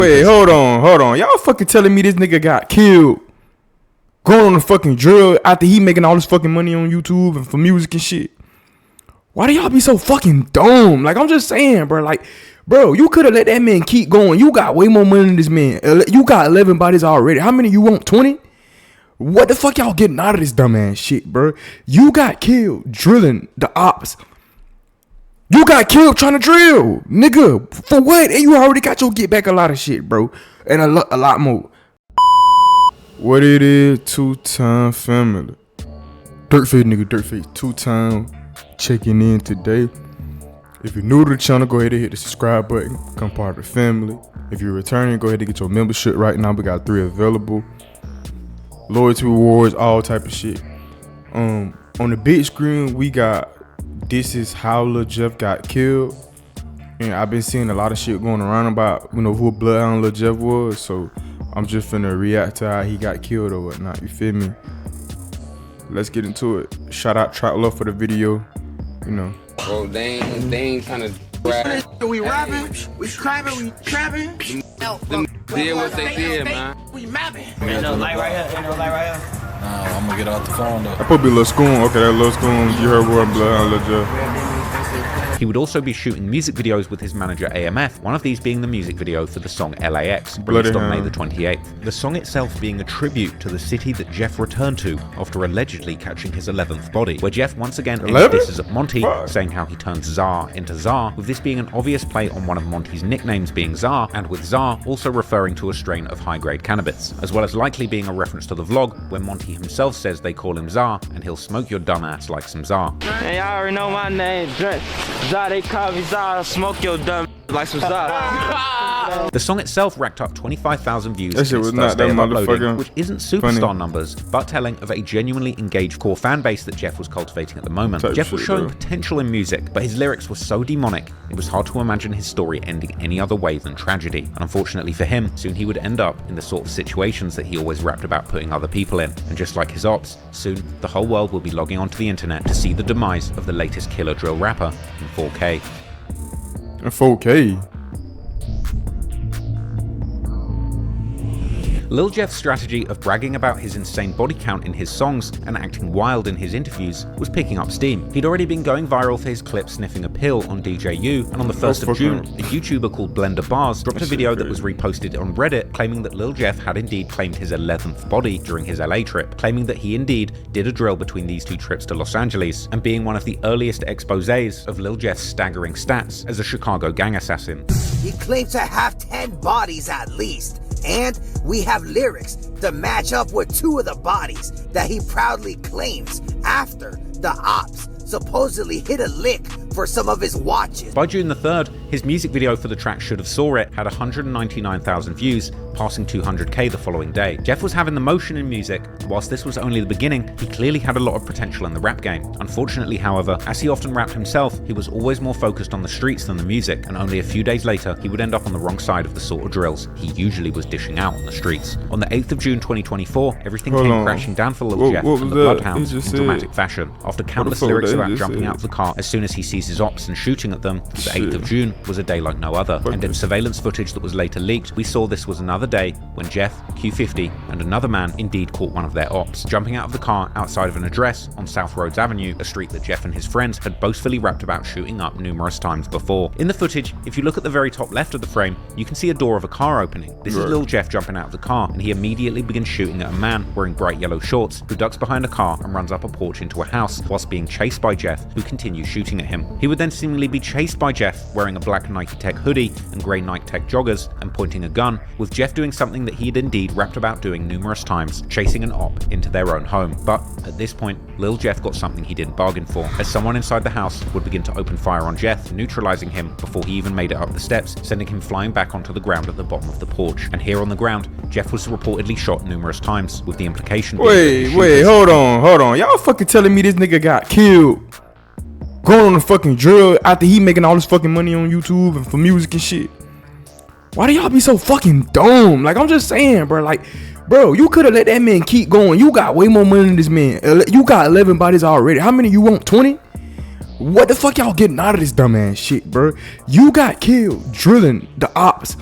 Wait, hold on. Y'all fucking telling me this nigga got killed going on a fucking drill after he making all this fucking money on YouTube and for music and shit? Why do y'all be so fucking dumb? Like, I'm just saying, bro. Like, bro, you could have let that man keep going. You got way more money than this man. You got 11 bodies already. How many you want? 20? What the fuck y'all getting out of this dumbass shit, bro? You got killed drilling the ops. You got killed trying to drill, nigga. For what? And you already got your get back a lot of shit, bro. And a lot more. What it is, two-time family. Dirtface nigga, Dirtface2x checking in today. If you're new to the channel, go ahead and hit the subscribe button. Become part of the family. If you're returning, go ahead and get your membership right now. We got 3 available. Loyalty rewards, all type of shit. On the big screen, we got This Is How Lil Jeff Got Killed. And I've been seeing a lot of shit going around about, you know, who Bloodhound Lil Jeff was. So I'm just finna react to how he got killed or whatnot, you feel me? Let's get into it. Shout out Trap Love for the video, you know. Bro, they ain't trying to we rapping, we crabbing, we trapping. Them did what they did, man. We mapping. Ain't no light right here. Nah, I'm gonna get off the phone though. I probably Lil Scoon. Okay, that Lil Scoon. You heard what Bloodhound Lil Jeff. He would also be shooting music videos with his manager AMF, one of these being the music video for the song LAX, released on May the 28th. The song itself being a tribute to the city that Jeff returned to after allegedly catching his 11th body, where Jeff once again disses at Monty, saying how he turns Czar into Czar, with this being an obvious play on one of Monty's nicknames being Czar, and with Czar also referring to a strain of high-grade cannabis, as well as likely being a reference to the vlog, where Monty himself says they call him Czar, and he'll smoke your dumb ass like some Czar. Hey, y'all already know my name, Czar, they call me Czar, smoke your dumb like some Czar. The song itself racked up 25,000 views that shit was not that motherfucker, which isn't superstar numbers, but telling of a genuinely engaged core fan base that Jeff was cultivating at the moment. Jeff was showing potential in music, but his lyrics were so demonic, it was hard to imagine his story ending any other way than tragedy. And unfortunately for him, soon he would end up in the sort of situations that he always rapped about putting other people in. And just like his ops, soon the whole world will be logging onto the internet to see the demise of the latest killer drill rapper in 4K. In 4K? Lil Jeff's strategy of bragging about his insane body count in his songs and acting wild in his interviews was picking up steam. He'd already been going viral for his clip sniffing a pill on DJU, and on the 1st of June, a YouTuber called Blender Bars dropped a video that was reposted on Reddit claiming that Lil Jeff had indeed claimed his 11th body during his LA trip, claiming that he indeed did a drill between these 2 trips to Los Angeles, and being one of the earliest exposés of Lil Jeff's staggering stats as a Chicago gang assassin. He claims to have 10 bodies at least. And we have lyrics to match up with 2 of the bodies that he proudly claims after the ops supposedly hit a lick for some of his watches. By June the 3rd, his music video for the track Should Have Saw It had 199,000 views, passing 200k the following day. Jeff was having the motion in music. Whilst this was only the beginning, he clearly had a lot of potential in the rap game. Unfortunately, however, as he often rapped himself, he was always more focused on the streets than the music, and only a few days later, he would end up on the wrong side of the sort of drills he usually was dishing out on the streets. On the 8th of June 2024, everything came crashing down for Lil Jeff and the Bloodhounds in dramatic fashion. After countless lyrics about jumping out of the car as soon as he sees his ops and shooting at them, the 8th of June was a day like no other, and in surveillance footage that was later leaked, we saw this was another day when Jeff, Q50, and another man indeed caught one of their ops, jumping out of the car outside of an address on South Rhodes Avenue, a street that Jeff and his friends had boastfully rapped about shooting up numerous times before. In the footage, if you look at the very top left of the frame, you can see a door of a car opening. This is Lil Jeff jumping out of the car, and he immediately begins shooting at a man wearing bright yellow shorts who ducks behind a car and runs up a porch into a house, whilst being chased by Jeff, who continues shooting at him. He would then seemingly be chased by Jeff wearing a black Nike Tech hoodie and grey Nike Tech joggers and pointing a gun, with Jeff doing something that he had indeed rapped about doing numerous times, chasing an op into their own home. But at this point, Lil Jeff got something he didn't bargain for, as someone inside the house would begin to open fire on Jeff, neutralizing him before he even made it up the steps, sending him flying back onto the ground at the bottom of the porch. And here on the ground, Jeff was reportedly shot numerous times, with the implication being Wait, hold on. Y'all fucking telling me this nigga got killed going on a fucking drill after he making all this fucking money on YouTube and for music and shit? Why do y'all be so fucking dumb? Like, I'm just saying, bro. Like, bro, you could have let that man keep going. You got way more money than this man. You got 11 bodies already. How many you want? 20? What the fuck y'all getting out of this dumbass shit, bro? You got killed drilling the ops.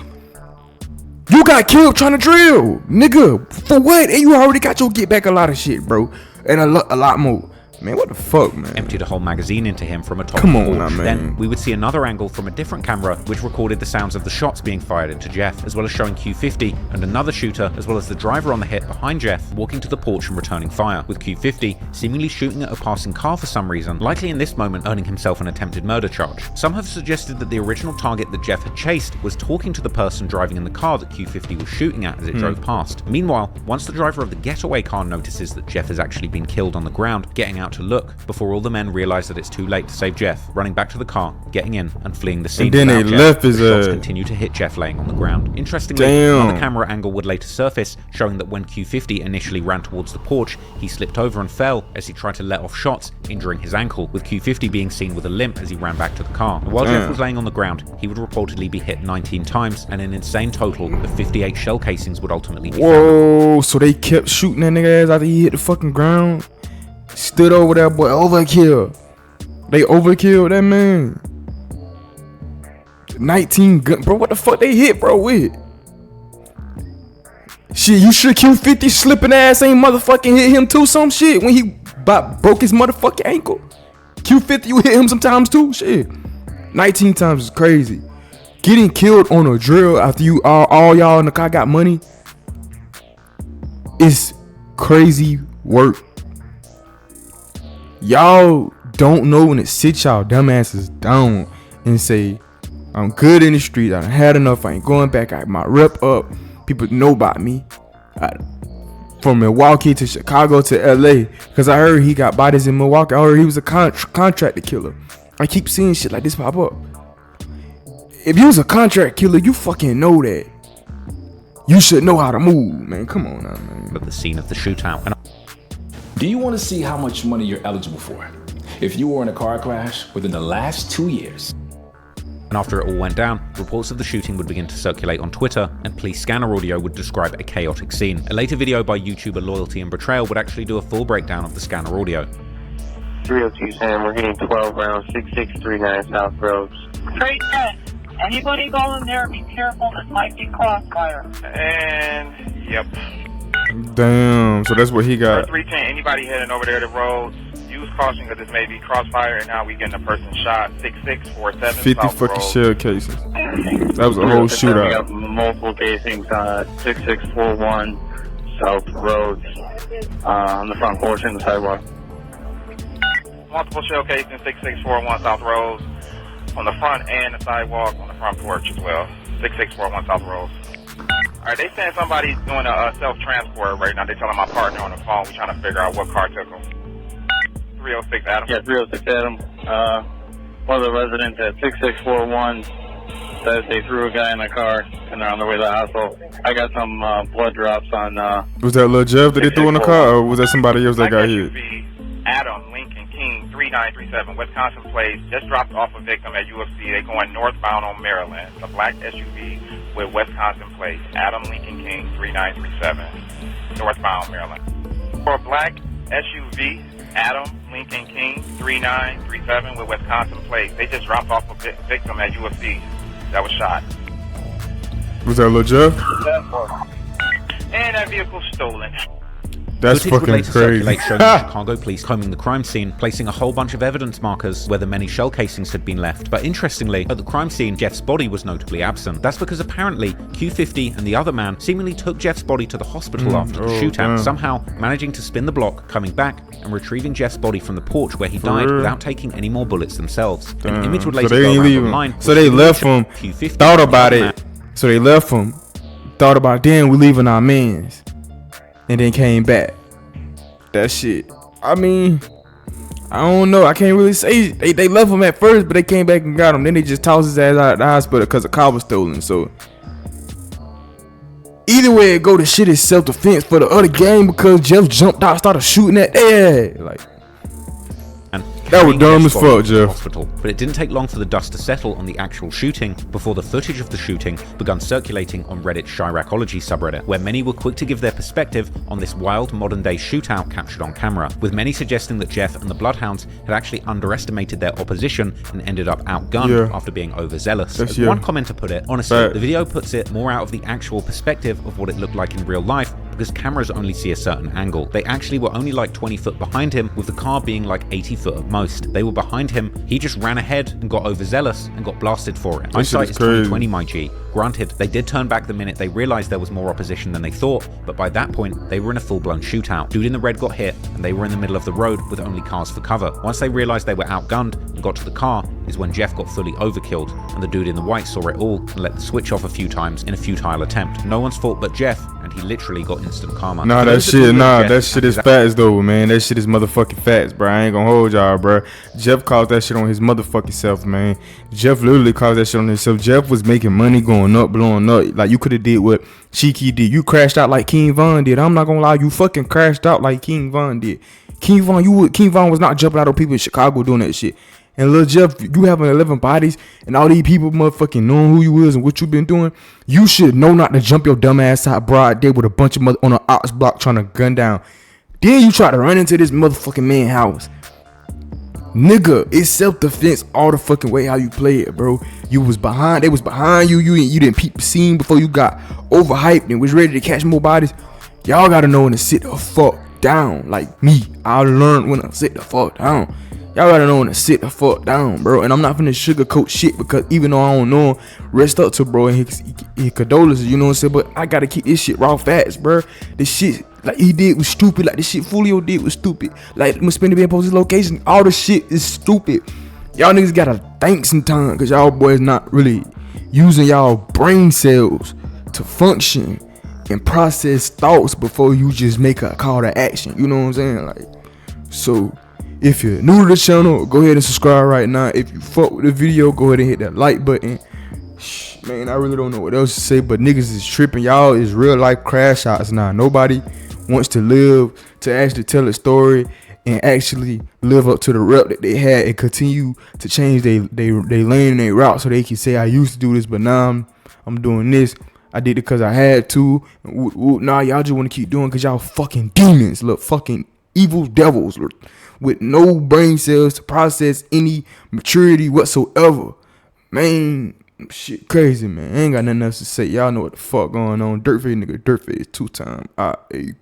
You got killed trying to drill, nigga. For what? And you already got your get back a lot of shit, bro, and a lot more. Man, what the fuck, man? Emptied a whole magazine into him from a top Come on, porch. man. Then we would see another angle from a different camera which recorded the sounds of the shots being fired into Jeff, as well as showing Q50 and another shooter, as well as the driver on the hit behind Jeff walking to the porch and returning fire, with Q50 seemingly shooting at a passing car for some reason, likely in this moment earning himself an attempted murder charge. Some have suggested that the original target that Jeff had chased was talking to the person driving in the car that Q50 was shooting at as it drove past. Meanwhile, once the driver of the getaway car notices that Jeff has actually been killed on the ground, getting out to look, before all the men realize that it's too late to save Jeff, running back to the car, getting in, and fleeing the scene. And then they left his shots continue to hit Jeff laying on the ground. Interestingly, another camera angle would later surface, showing that when Q50 initially ran towards the porch, he slipped over and fell as he tried to let off shots, injuring his ankle, with Q50 being seen with a limp as he ran back to the car. And while Jeff was laying on the ground, he would reportedly be hit 19 times, and an insane total of 58 shell casings would ultimately be found. Whoa, so they kept shooting that nigga ass after he hit the fucking ground? Stood over there, boy, overkill. They overkilled that man. 19 gun, bro. What the fuck they hit, bro, with? Shit, you sure Q50 slipping ass ain't motherfucking hit him too some shit when he broke his motherfucking ankle? Q50, you hit him sometimes too? Shit. 19 times is crazy. Getting killed on a drill after you all y'all in the car got money is crazy work. Y'all don't know when to sit y'all dumbasses down and say, I'm good in the street, I done had enough, I ain't going back, I got my rep up, people know about me. From Milwaukee to Chicago to LA, because I heard he got bodies in Milwaukee. I heard he was a contractor killer. I keep seeing shit like this pop up. If you was a contract killer, you fucking know that. You should know how to move, man. Come on now, man. At the scene of the shootout. Do you want to see how much money you're eligible for if you were in a car crash within the last 2 years? And after it all went down, reports of the shooting would begin to circulate on Twitter, and police scanner audio would describe a chaotic scene. A later video by YouTuber Loyalty and Betrayal would actually do a full breakdown of the scanner audio. 302 Sam, we're hitting 12 rounds, 6639 South Roads. Straight 10. Anybody go in there, be careful, this might be crossfire. And, yep. Damn, so that's what he got. 310, anybody heading over there to roads, use caution because this may be crossfire, and now we getting a person shot. 6647 50 South fucking Road. shell cases. That was a whole shootout. We got multiple casings, 6641 South Road, on the front porch and the sidewalk. Multiple shell casings, 6641 South Road, on the front and the sidewalk, on the front porch as well. 6641 South Road. Alright, they saying somebody's doing a self-transport right now. They telling my partner on the phone. We trying to figure out what car took them. 306 Adam. Yeah, 306 Adam. One of the residents at 6641 says they threw a guy in the car and they're on their way to the hospital. I got some blood drops on. Was that Lil Jeff that they threw in the car, or was that somebody else that got hit? Adam Lincoln King 3937 Wisconsin Place just dropped off a victim at UFC. They going northbound on Maryland. It's a black SUV with Wisconsin Place. Adam Lincoln King 3937 northbound Maryland. For a black SUV, Adam Lincoln King 3937 with Wisconsin Place. They just dropped off a victim at UFC that was shot. Was that Lil Jeff? And that vehicle stolen. That's Footage would fucking later crazy. circulate showing the Chicago police combing the crime scene, placing a whole bunch of evidence markers where the many shell casings had been left. But interestingly, at the crime scene, Jeff's body was notably absent. That's because apparently Q50 and the other man seemingly took Jeff's body to the hospital after the shootout, somehow managing to spin the block, coming back and retrieving Jeff's body from the porch where he died without taking any more bullets themselves. An image would later go around online. So they left him, thought about it. So they left him, thought about, damn, we leaving our mans, and then came back. That shit. I mean, I don't know. I can't really say. They left him at first, but they came back and got him. Then they just tossed his ass out of the hospital because the car was stolen. So either way it go, the shit is self-defense for the other gang because Jeff jumped out, started shooting at their ass. Like, and That was dumb as Jeff's fuck, body to the Jeff. hospital. But it didn't take long for the dust to settle on the actual shooting before the footage of the shooting began circulating on Reddit's Chiraqology subreddit, where many were quick to give their perspective on this wild modern-day shootout captured on camera, with many suggesting that Jeff and the Bloodhounds had actually underestimated their opposition and ended up outgunned after being overzealous. As one commenter put it, honestly, the video puts it more out of the actual perspective of what it looked like in real life, because cameras only see a certain angle. They actually were only like 20 foot behind him, with the car being like 80 foot at most. They were behind him, he just ran ahead and got overzealous and got blasted for it. Hindsight is 2020, my G. Granted, they did turn back the minute they realized there was more opposition than they thought, but by that point, they were in a full-blown shootout. Dude in the red got hit, and they were in the middle of the road with only cars for cover. Once they realized they were outgunned and got to the car, is when Jeff got fully overkilled, and the dude in the white saw it all and let the switch off a few times in a futile attempt. No one's fault but Jeff, and he literally got instant karma. Nah, that shit is facts though, man. That shit is motherfucking facts, bro. I ain't gonna hold y'all, bro. Jeff caused that shit on his motherfucking self, man. Jeff literally caused that shit on himself. Jeff was making money, going up, blowing up. Like, you could have did what Cheeky did. You crashed out like King Von did. I'm not gonna lie, you fucking crashed out like King Von did. King Von was not jumping out on people in Chicago doing that shit. And Lil Jeff, you having 11 bodies and all these people motherfucking knowing who you is and what you been doing, you should know not to jump your dumb ass out broad day with a bunch of on an ox block trying to gun down. Then you try to run into this motherfucking man house. Nigga, it's self-defense all the fucking way how you play it, bro. You was behind, they was behind you. You didn't peep the scene before you got overhyped and was ready to catch more bodies. Y'all gotta know when to sit the fuck down. Like me, I learned when to sit the fuck down. Y'all gotta know when to sit the fuck down, bro. And I'm not finna sugarcoat shit, because even though I don't know him, rest up to bro and his condolences, you know what I'm saying? But I gotta keep this shit raw facts, bro. This shit like he did was stupid. Like, this shit Fulio did was stupid. Like, Spinny being posted location, all the shit is stupid. Y'all niggas gotta think sometime, cause y'all boys not really using y'all brain cells to function and process thoughts before you just make a call to action. You know what I'm saying? Like, so if you're new to the channel, go ahead and subscribe right now. If you fuck with the video, go ahead and hit that like button. Man, I really don't know what else to say, but niggas is tripping. Y'all is real life crash outs now. Nobody wants to live to actually tell a story and actually live up to the rep that they had and continue to change they lane and they route, so they can say I used to do this, but now I'm doing this. I did it because I had to. Nah, y'all just want to keep doing because y'all fucking demons. Look, fucking evil devils with no brain cells to process any maturity whatsoever. Man, shit crazy, man. I ain't got nothing else to say. Y'all know what the fuck going on. Dirtface nigga, Dirtface 2x.